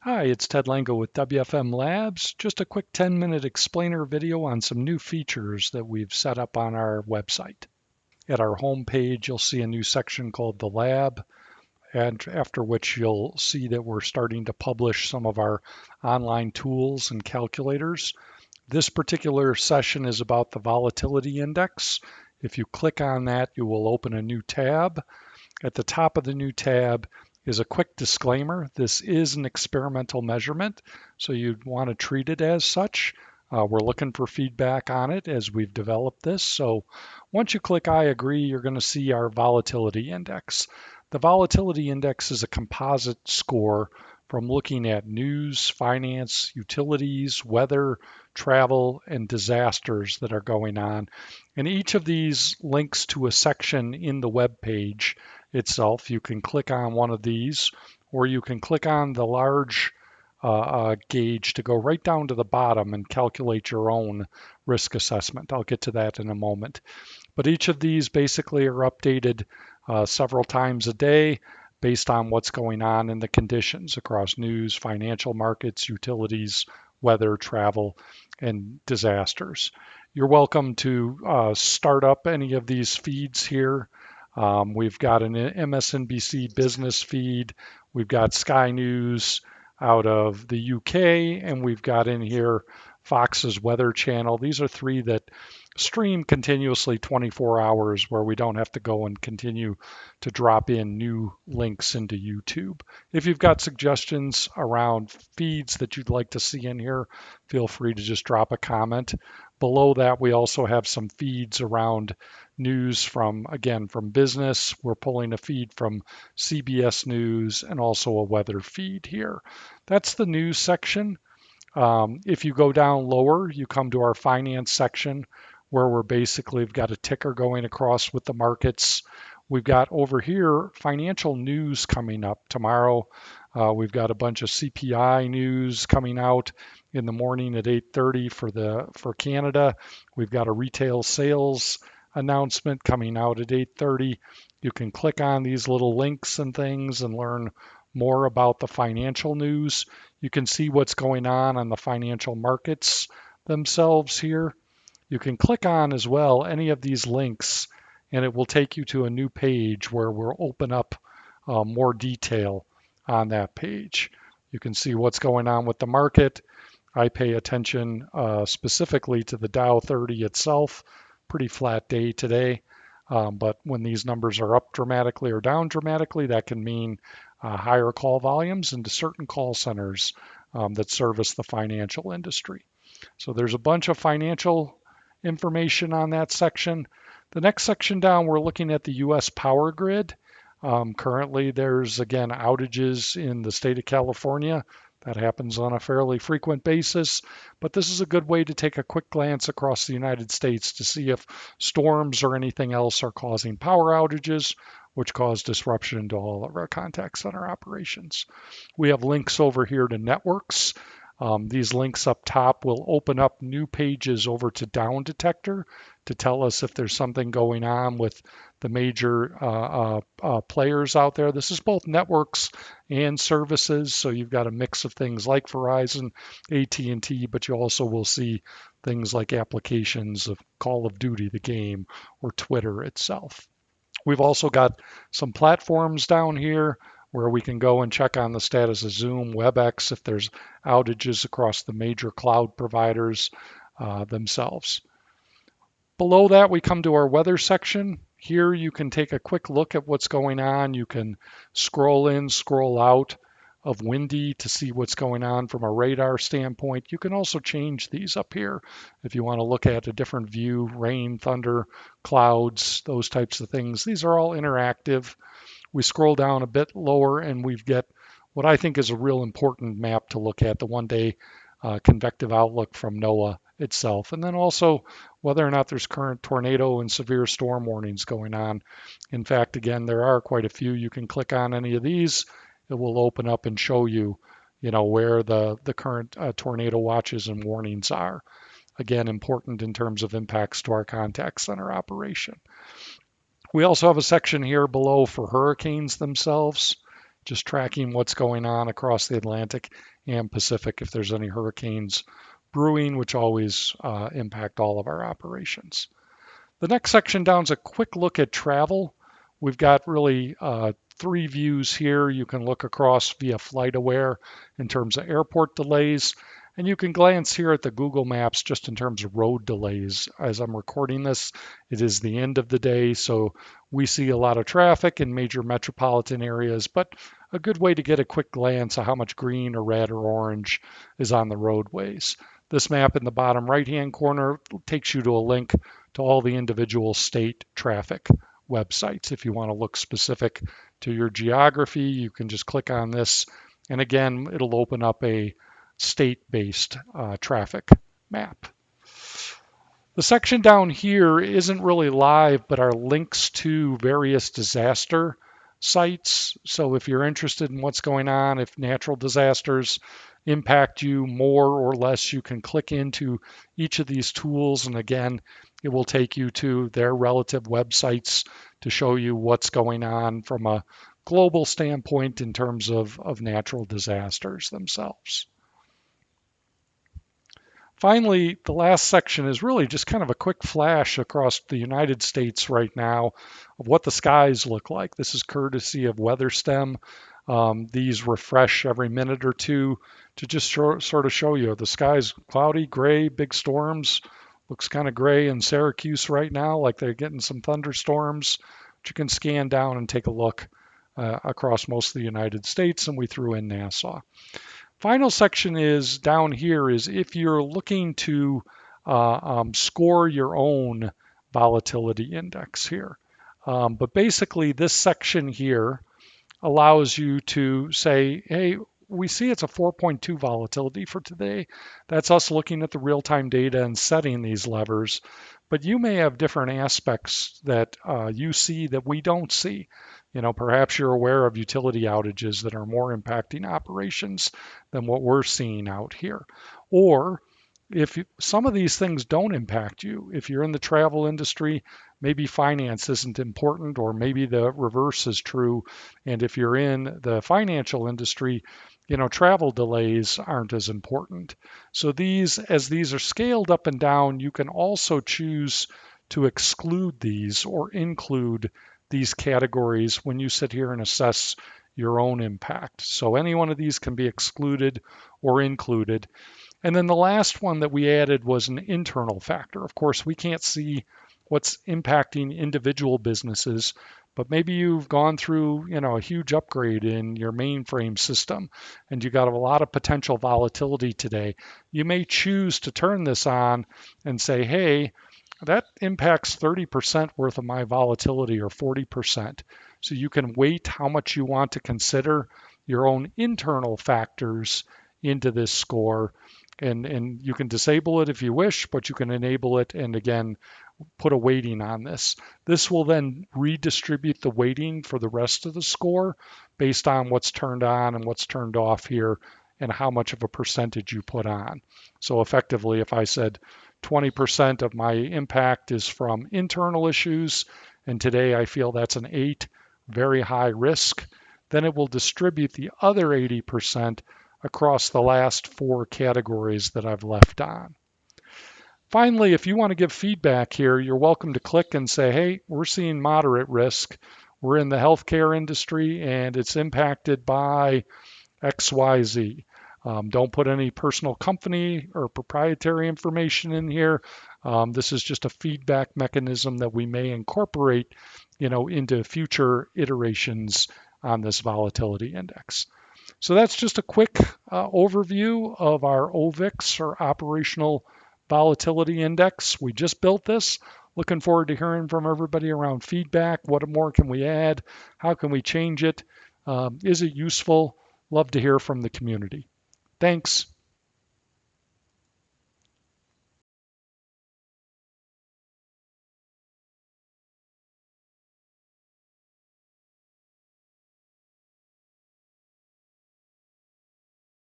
Hi, it's Ted Lango with WFMLabs. Just a quick 10-minute explainer video on some new features that we've set up on our website. At our home page, you'll see a new section called the Lab, and after which you'll see that we're starting to publish some of our online tools and calculators. This particular session is about the Volatility Index. If you click on that, you will open a new tab. At the top of the new tab is a quick disclaimer. This is an experimental measurement, so you'd want to treat it as such. We're looking for feedback on it as we've developed this. So once you click I agree, you're going to see our volatility index. The volatility index is a composite score from looking at news, finance, utilities, weather, travel, and disasters that are going on. And each of these links to a section in the web page itself. You can click on one of these, or you can click on the large gauge to go right down to the bottom and calculate your own risk assessment. I'll get to that in a moment. But each of these basically are updated several times a day based on what's going on in the conditions across news, financial markets, utilities, weather, travel, and disasters. You're welcome to start up any of these feeds here. We've got an MSNBC business feed. We've got Sky News out of the UK, and we've got in here Fox's Weather Channel. These are three that stream continuously 24 hours where we don't have to go and continue to drop in new links into YouTube. If you've got suggestions around feeds that you'd like to see in here, feel free to just drop a comment. Below that, we also have some feeds around news from business. We're pulling a feed from CBS News and also a weather feed here. That's the news section. If you go down lower, you come to our finance section where we've got a ticker going across with the markets. We've got over here financial news coming up tomorrow. We've got a bunch of CPI news coming out in the morning at 8:30 for Canada. We've got a retail sales announcement coming out at 8:30. You can click on these little links and things and learn more about the financial news. You can see what's going on the financial markets themselves here. You can click on as well any of these links and it will take you to a new page where we'll open up more detail on that page. You can see what's going on with the market. I pay attention specifically to the Dow 30 itself. Pretty flat day today, but when these numbers are up dramatically or down dramatically, that can mean higher call volumes into certain call centers that service the financial industry. So there's a bunch of financial information on that section. The next section down, we're looking at the U.S. power grid. Currently, there's again outages in the state of California. That happens on a fairly frequent basis, but this is a good way to take a quick glance across the United States to see if storms or anything else are causing power outages, which cause disruption to all of our contact center operations. We have links over here to networks. These links up top will open up new pages over to Down Detector to tell us if there's something going on with the major players out there. This is both networks and services, so you've got a mix of things like Verizon, AT&T, but you also will see things like applications of Call of Duty, the game, or Twitter itself. We've also got some platforms down here where we can go and check on the status of Zoom, WebEx, if there's outages across the major cloud providers themselves. Below that, we come to our weather section. Here you can take a quick look at what's going on. You can scroll in, scroll out of windy to see what's going on from a radar standpoint. You can also change these up here if you want to look at a different view, rain, thunder, clouds, those types of things. These are all interactive. We scroll down a bit lower and we get what I think is a real important map to look at, the one-day convective outlook from NOAA itself. And then also whether or not there's current tornado and severe storm warnings going on. In fact, again, there are quite a few. You can click on any of these. It will open up and show you, where the current tornado watches and warnings are. Again, important in terms of impacts to our contact center operation. We also have a section here below for hurricanes themselves. just tracking what's going on across the Atlantic and Pacific if there's any hurricanes brewing, which always impact all of our operations. The next section down is a quick look at travel. We've got really three views here. You can look across via FlightAware in terms of airport delays, and you can glance here at the Google Maps just in terms of road delays. As I'm recording this, it is the end of the day, so we see a lot of traffic in major metropolitan areas, but a good way to get a quick glance of how much green or red or orange is on the roadways. This map in the bottom right-hand corner takes you to a link to all the individual state traffic websites. If you want to look specific to your geography, you can just click on this, and again, it'll open up a state-based traffic map. The section down here isn't really live, but are links to various disaster sites. So if you're interested in what's going on, if natural disasters impact you more or less, you can click into each of these tools, and again, it will take you to their relative websites to show you what's going on from a global standpoint in terms of natural disasters themselves. Finally, the last section is really just kind of a quick flash across the United States right now of what the skies look like. This is courtesy of WeatherStem. These refresh every minute or two to just sort of show you the sky's cloudy, gray, big storms. Looks kind of gray in Syracuse right now, like they're getting some thunderstorms. But you can scan down and take a look across most of the United States, and we threw in Nassau. Final section is down here is if you're looking to score your own volatility index here. But basically this section here allows you to say, hey, we see it's a 4.2 volatility for today. That's us looking at the real-time data and setting these levers. But you may have different aspects that you see that we don't see. You know, perhaps you're aware of utility outages that are more impacting operations than what we're seeing out here. Or if some of these things don't impact you, if you're in the travel industry, maybe finance isn't important, or maybe the reverse is true. And if you're in the financial industry, you know, travel delays aren't as important. So as these are scaled up and down, you can also choose to exclude these or include these categories when you sit here and assess your own impact. So any one of these can be excluded or included. And then the last one that we added was an internal factor. Of course, we can't see what's impacting individual businesses, but maybe you've gone through, you know, a huge upgrade in your mainframe system and you got a lot of potential volatility today. You may choose to turn this on and say, hey, that impacts 30% worth of my volatility or 40%. So you can weight how much you want to consider your own internal factors into this score. And you can disable it if you wish, but you can enable it and again, put a weighting on this. This will then redistribute the weighting for the rest of the score based on what's turned on and what's turned off here and how much of a percentage you put on. So effectively, if I said 20% of my impact is from internal issues, and today I feel that's an 8, very high risk, then it will distribute the other 80% across the last 4 categories that I've left on. Finally, if you want to give feedback here, you're welcome to click and say, hey, we're seeing moderate risk. We're in the healthcare industry and it's impacted by XYZ. Don't put any personal company or proprietary information in here. This is just a feedback mechanism that we may incorporate, you know, into future iterations on this volatility index. So that's just a quick overview of our OVIX or operational volatility index. We just built this. Looking forward to hearing from everybody around feedback. What more can we add? How can we change it? Is it useful? Love to hear from the community. Thanks.